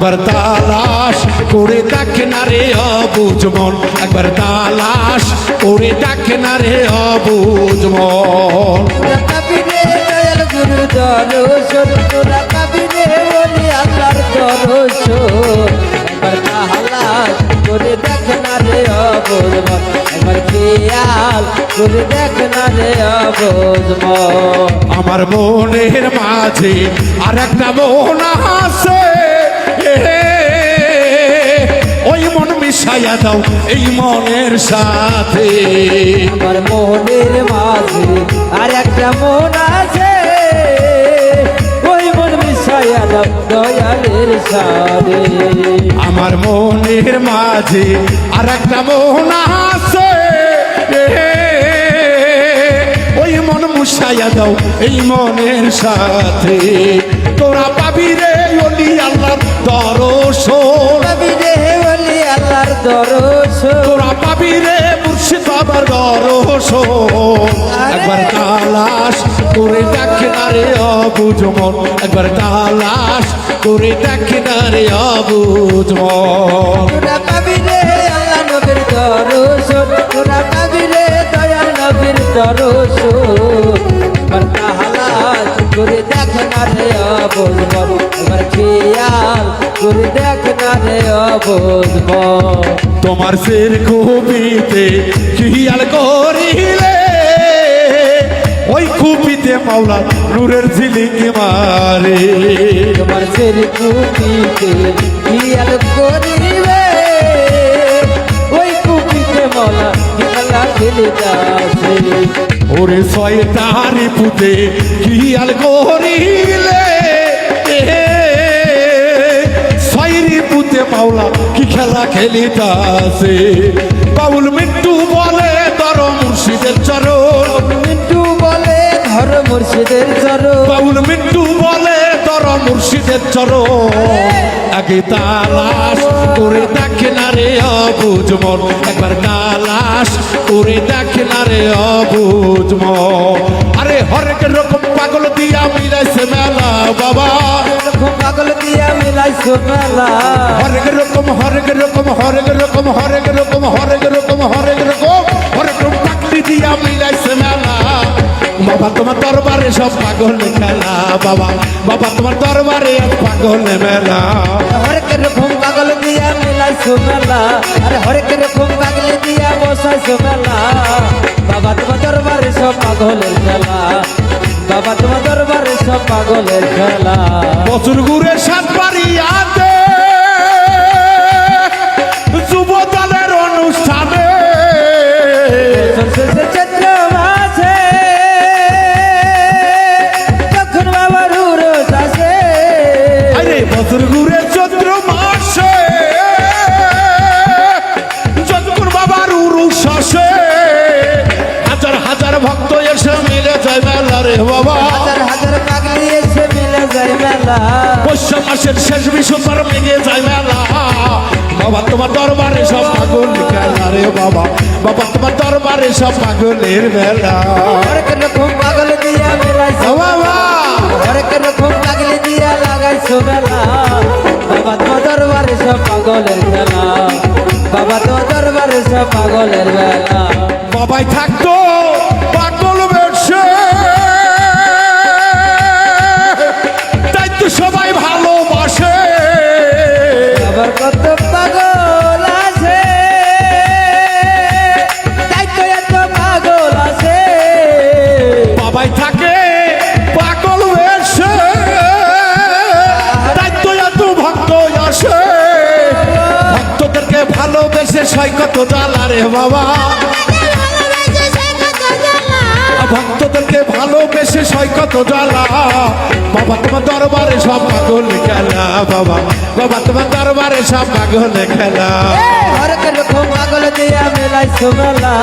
একবার তালাশ করে দেখ না রে অবুঝ মন, একবার তালাশ করে দেখ না রে অবুঝ মন। তোরা কাবিরে বলি আল্লাহর দরশন, একবার তালাশ করে দেখ না রে অবুঝ মন, একবার খেয়াল করে দেখ না রে অবুঝ মন। আমার মনের মাঝে আর একটা মন আছে, ওই মন মিশাইয়া দাও এই মনের সাথে। আমার মনের মাঝে আর একটা মন আছে, ওই মন মিশাইয়া দাও দয়ালের সাথে। আমার মনের মাঝে আর একটা মন আছে, ওই মন মিশাইয়া দাও এই মনের সাথে। তোরা পাবি রে ওলি আল্লাহর দরশন, পাবি রে ওলি আল্লাহর দরশন, তোরা পাবি রে মুর্শিদ বাবার দরশন। একবার তালাশ করে দেখ না রে অবুঝ মন, একবার তালাশ করে দেখ না রে অবুঝ মন। তোরা পাবি রে আল্লাহ নবীর দরশন, তোরা পাবি রে দয়াল নবীর দরশন। একবার তালাশ করে দেখ না রে অবুঝ মন, একবার খেয়াল করে দেখ না রে অবুঝ মন। তোমার ফের খুবিতে খেয়াল করিলে, ওই খুবিতে মাওলা নূরের ঝিলিকি মারে। তোমার ফের কুপিতে খেয়াল করিবে, ওই কুপিতে মলা খেলা খেলিতাছে। ওরে শয়তানি পুতে খেয়াল করিলে, শয়রি পুতে মাওলা কি খেলা খেলিতাছে। বাউল মিন্টু বলে ধর মুর্শিদের চরণ, মিন্টু বলে ধর মুর্শিদের চরণ, বাউল মিন্টু বলে ধর মুর্শিদের চরণ। আগে তালাশ করে দেখ না রে অবুঝ মন, একবার তালাশ করে দেখ না রে অবুঝ মন। আরে হরেক রকম পাগল দিয়া মিলাইছে মেলা বাবা, এরকম পাগল দিয়া মিলাইছো মেলা। হরেক রকম হরেক রকম হরেক রকম হরেক রকম হরেক রকম হরেক রকম হরেক রকম পাগলি দিয়া মিলাইছে মেলা। বাবা তোমার দরবারে সব পাগল খেলা, বাবা বাবা তোমার দরবারে পাগল মেলা। হরেক রকম পাগল দিয়া মিলাইছো মেলা, আরে হরেক রকম পাগল দিয়া বসাইছো মেলা। বাবা তোমার দরবারে সব পাগলের খেলা, বাবা তোমার দরবারে সব পাগলের খেলা। বছর ঘুরে সাত বাড়িয়াতে যুব দলের অনুষ্ঠানে, চৈত্র মাসে তখন বাবার উরস আসে। আরে বছর ঘুরে চৈত্র মাসে যতক্ষণ বাবার উরুষ আসে, হাজার হাজার ভক্ত এসে মিলে যায় মেলা রে বাবা। হাজার হাজার পাগলি এসে মিলে যায় মেলা, পৌষ মাসের শেষ বিশুদ্ধ মিলে যায় মেলা। বাবা তোমার দরবারে সব পাগল খেলা রে বাবা, বাবা তোমার দরবারে সব পাগলের মেলা। হরেক রকম পাগল দিয়া মিলাইছো বাবা হরেক রকম পাগলি দিয়া লাগাইছো মেলা। বাবা তোমার দরবারে সব পাগলের খেলা, বাবা তোমার দরবারে সব পাগলের মেলা। বাবাই থাকতো পাগল বেশে, তাই তো সবাই ভালোবাসে। আবার কত পাগল আছে, তাই তো এত পাগল আছে। বাবাই থাকে পাগল বেশে, তাই তো এত ভক্ত আসে। ভক্তদেরকে ভালোবেসে সৈকত জ্বালা রে বাবা, ভক্তদেরকে ভালোবেসে সৈকত জ্বালা। বাবা তোমার দরবারে সব পাগল খেলা, বাবা বাবা তোমার দরবারে সব পাগল খেলা। হরেক রকম পাগল দিয়া মিলাইছো মেলা,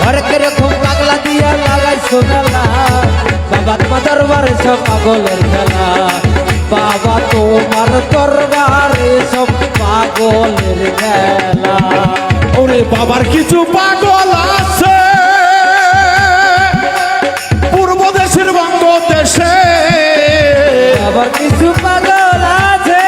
হরেক রকম পাগলা দিয়া লাগাইছো মেলা। বাবা তোমার দরবারে সব পাগলের খেলা, বাবা তোমার দরবারে সব পাগলের খেলা। ওরে বাবার কিছু পাগল আছে পূর্ব দেশের বঙ্গদেশে, আবার কিছু পাগল আছে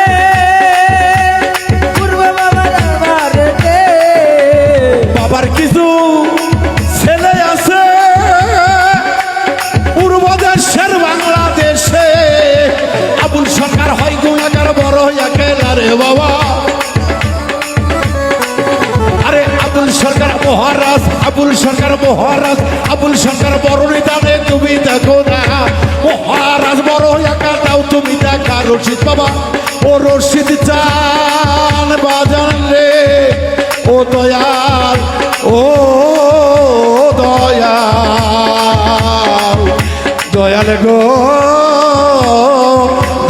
মহারাজ আবুল সরকার, মহারাজ আবুল সরকার বরণী দানে তুমি দেখো না, মহারাজ বড় একা দাও তুমি দেখা রশিদ বাবা, ও রশিদ চান বাজান রে, ও দয়াল, ও দয়াল, দয়াল গো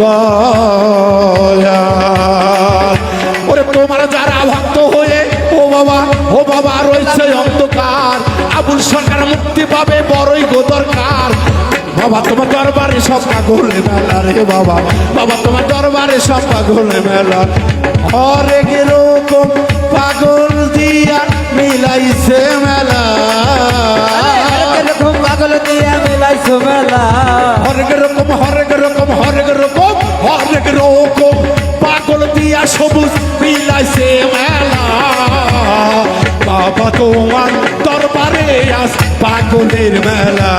দয়াল। ওরে তোমার যারা ভক্ত হয়ে ও বাবা রয়েছে অন্ধকার, আবুল সরকার মুক্তি পাবে বড়ই গো দরকার। বাবা তোমার দরবারে সব পাগলে মেলা রে বাবা, বাবা তোমার দরবারে সব পাগলে মেলা। হরেক রকম পাগল দিয়া মিলাইছে মেলা, এরকম পাগল দিয়া মিলাইছো মেলা, হরেক রকম হরেক রকম হরেক রকম হরেক রকম পাগল দিয়া সবুজ মিলাইছে মেলা। বাবা তোমার দরবারে আজ পাগলের মেলা,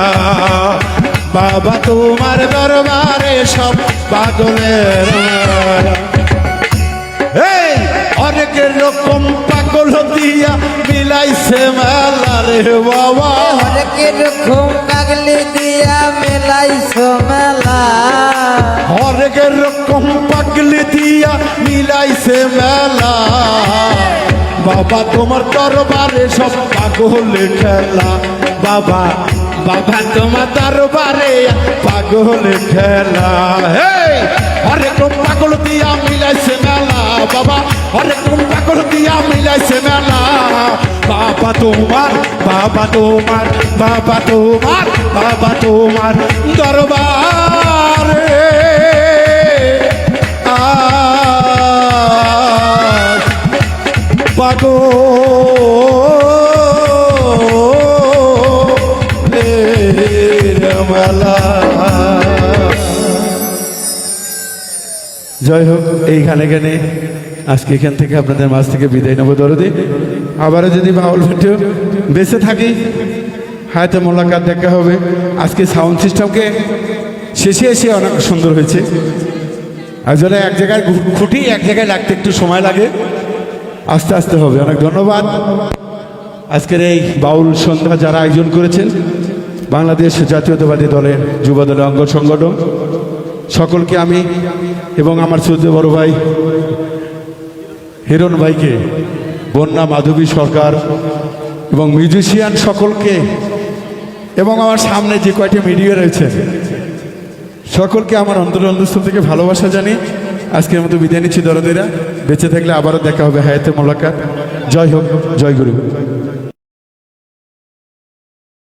বাবা তোমার দরবারে সব পাগলের মেলা। এই অনেক রকম পাগল দিয়া মিলাইছে মেলা রে বাবা, অনেক রকম পাগলি দিয়া মিলাইছো মেলা, অনেক রকম পাগলি দিয়া মিলাইছে মেলা। বাবা তোমার দরবারে সব পাগলে খেলা, বাবা বাবা তোমার দরবারে পাগলে খেলা। হেই হরেক পাগল দিয়া মিলাইছে মেলা, বাবা হরেক পাগল দিয়া মিলাইছে মেলা। বাবা তোমার বাবা তোমার বাবা তোমার বাবা তোমার দরবারে পাগলের মেলা। জয় হোক। এই গানে গানে আজকে এখান থেকে আপনাদের মাঝ থেকে বিদায় নেবো দরদি। আবারও যদি বাউল ভিডিও বেঁচে থাকি হায়াতে মোলাকাত দেখা হবে। আজকে সাউন্ড সিস্টেমকে শেষে এসে অনেক সুন্দর হয়েছে, আসলে এক জায়গায় খুঁটি এক জায়গায় লাগতে একটু সময় লাগে, আস্তে আস্তে হবে। অনেক ধন্যবাদ আজকের এই বাউল সন্ধ্যা যারা আয়োজন করেছেন, বাংলাদেশ জাতীয়তাবাদী দলের যুব দলের অঙ্গ সংগঠন সকলকে আমি এবং আমার ছোট বড় ভাই হিরণ ভাইকে, বন্যা মাধবী সরকার এবং মিউজিশিয়ান সকলকে এবং আমার সামনে যে কয়টি মিডিয়া রয়েছে সকলকে আমার অন্তরস্থল থেকে ভালোবাসা জানি। আজকের মতো বিদায় নিচ্ছি দরদিরা, বেঁচে থাকলে আবারও দেখা হবে হায়াতে মোলাকাত। জয় হোক, জয় গুরু।